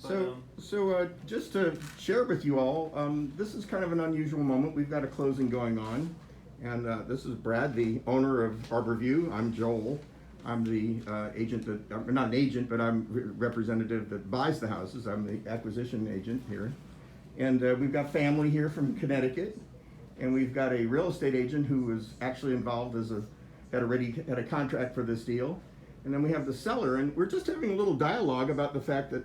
Just to share with you all, this is kind of an unusual moment. We've got a closing going on, and this is Brad, the owner of Arborview. I'm Joel. I'm the agent that, I'm not an agent, but I'm representative that buys the houses. I'm the acquisition agent here. And we've got family here from Connecticut, and we've got a real estate agent who was actually involved as had a contract for this deal. And then we have the seller, and we're just having a little dialogue about the fact that,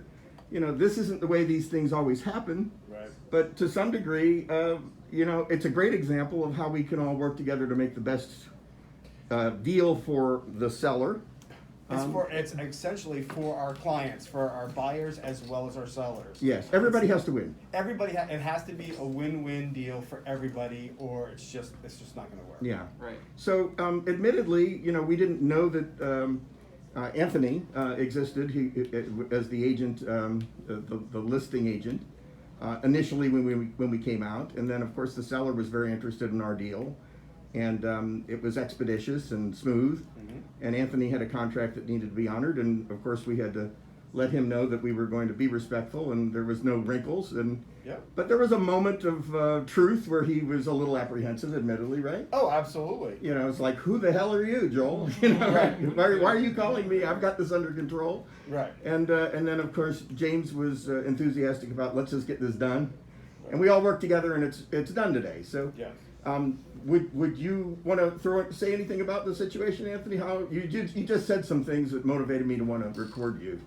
you know, this isn't the way these things always happen. Right. But to some degree, you know, it's a great example of how we can all work together to make the best deal for the seller. It's essentially for our clients, for our buyers as well as our sellers. Yes, everybody has to win. It has to be a win-win deal for everybody, or it's just not going to work. Yeah. Right. So, admittedly, you know, we didn't know that Anthony existed as the agent, the listing agent, initially when we came out, and then of course the seller was very interested in our deal, and it was expeditious and smooth. Mm-hmm. And Anthony had a contract that needed to be honored, and of course we had to let him know that we were going to be respectful, and there was no wrinkles. And Yep. but there was a moment of truth where he was a little apprehensive, admittedly, right? Oh, absolutely. You know, it's like, who the hell are you, Joel? You know, Right. why are you calling me? I've got this under control. Right. And then of course James was enthusiastic about, let's just get this done, and we all worked together, and it's done today. So. Yes. Would you want to say anything about the situation, Anthony? How you just said some things that motivated me to want to record you.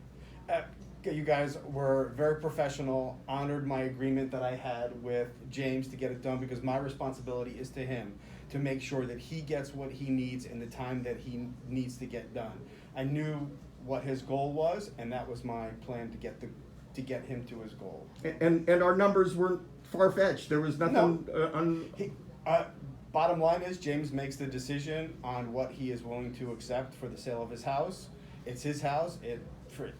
You guys were very professional, honored my agreement that I had with James to get it done, because my responsibility is to him to make sure that he gets what he needs in the time that he needs to get done. I knew what his goal was, and that was my plan to get him to his goal. And our numbers weren't far-fetched. There was nothing Bottom line is, James makes the decision on what he is willing to accept for the sale of his house. It's his house.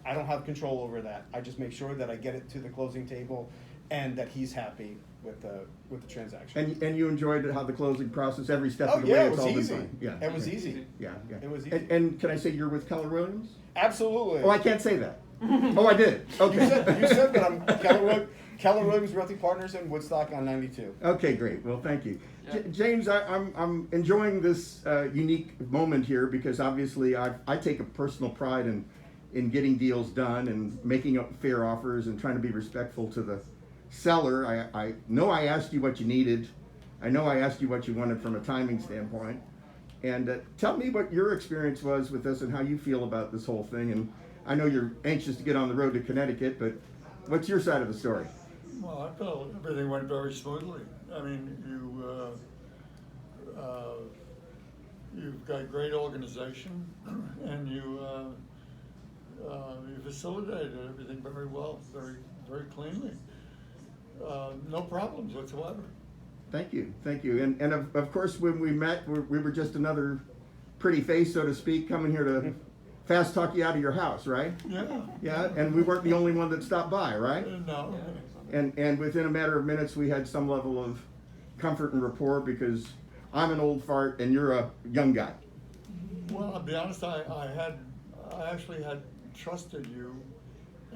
I don't have control over that. I just make sure that I get it to the closing table, and that he's happy with the transaction. And you enjoyed how the closing process, every step Oh of the way, yeah, it it's was all easy. been fine. Yeah, It was okay. easy. Yeah, yeah. It was easy. And can I say you're with Keller Williams? Absolutely. Oh, I can't say that. Oh, I did. Okay. You said that. I'm Keller Williams Realty Partners in Woodstock on 92. Okay, great. Well, thank you. Yeah. James, I'm enjoying this unique moment here, because obviously I take a personal pride in getting deals done and making up fair offers and trying to be respectful to the seller. I know I asked you what you needed. I know I asked you what you wanted from a timing standpoint. And tell me what your experience was with this and how you feel about this whole thing. And I know you're anxious to get on the road to Connecticut, but what's your side of the story? Well, I felt everything went very smoothly. I mean, you've got great organization, and you facilitated everything very well, very cleanly. No problems whatsoever. Thank you, thank you. And of course, when we met, we were just another pretty face, so to speak, coming here to fast talk you out of your house, right? Yeah. Yeah, and we weren't the only one that stopped by, right? No. And within a matter of minutes, we had some level of comfort and rapport, because I'm an old fart and you're a young guy. Well, I'll be honest, I actually had trusted you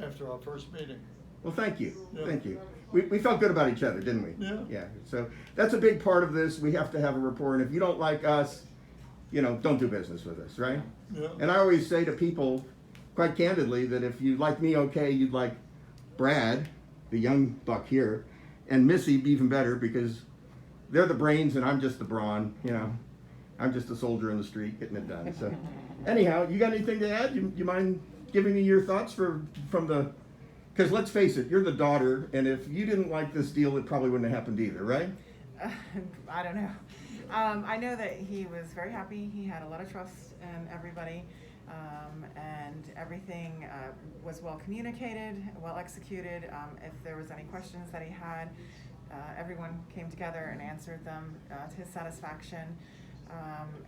after our first meeting. Well, thank you, Yeah. thank you. We felt good about each other, didn't we? Yeah. Yeah, so that's a big part of this. We have to have a rapport, and if you don't like us, you know, don't do business with us, right? Yeah. And I always say to people, quite candidly, that if you like me, okay, you'd like Brad, the young buck here, and Missy even better, because they're the brains and I'm just the brawn, you know. I'm just a soldier in the street getting it done. So anyhow, you got anything to add? You mind giving me your thoughts from the, because let's face it, you're the daughter, and if you didn't like this deal, it probably wouldn't have happened either, right? I don't know. I know that he was very happy. He had a lot of trust in everybody, and everything was well communicated, well executed. If there was any questions that he had, everyone came together and answered them to his satisfaction.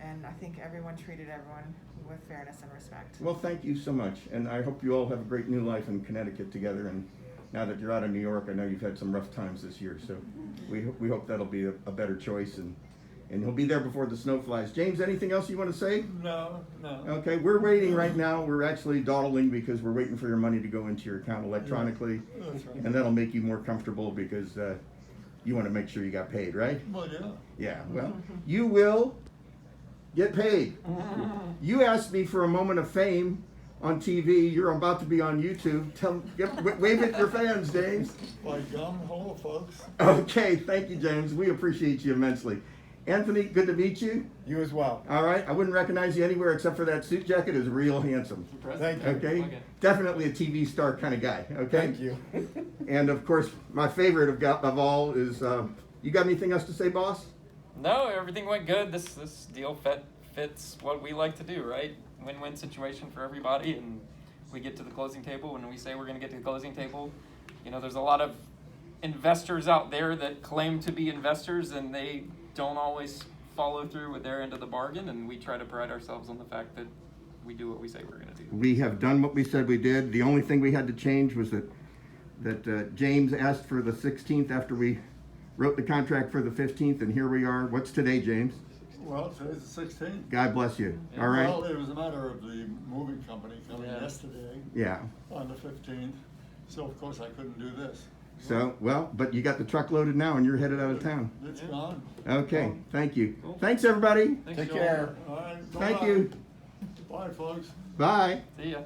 And I think everyone treated everyone with fairness and respect. Well, thank you so much, and I hope you all have a great new life in Connecticut together. And now that you're out of New York, I know you've had some rough times this year, so we hope that'll be a better choice. And and he'll be there before the snow flies. James, anything else you want to say? No, no. Okay, we're waiting right now. We're actually dawdling because we're waiting for your money to go into your account electronically, That's right. and that'll make you more comfortable because you want to make sure you got paid, right? Well, yeah. Yeah, well, you will get paid. You asked me for a moment of fame on TV. You're about to be on YouTube. Wave at your fans, James. By gum, hello, folks. Okay, thank you, James. We appreciate you immensely. Anthony, good to meet you. You as well. All right, I wouldn't recognize you anywhere except for that suit jacket. Is real handsome. Thank you. Okay, definitely a TV star kind of guy. Okay, Thank you. And of course, my favorite of all is. You got anything else to say, boss? No, everything went good. This deal fits what we like to do, right? Win-win situation for everybody, and we get to the closing table. When we say we're going to get to the closing table, you know, there's a lot of investors out there that claim to be investors, and they don't always follow through with their end of the bargain, and we try to pride ourselves on the fact that we do what we say we're going to do. We have done what we said we did. The only thing we had to change was that James asked for the 16th after we wrote the contract for the 15th, and here we are. What's today, James? Well, today's the 16th. God bless you. All right. Well, it was a matter of the moving company coming yesterday Yeah. on the 15th, so of course I couldn't do this. So, well, but you got the truck loaded now, and you're headed out of town. It's gone. Okay. Well, Thank you. Cool. Thanks, everybody. Thanks, Take Joel. care. all right, Thank bye. you. Bye, folks. Bye. See ya.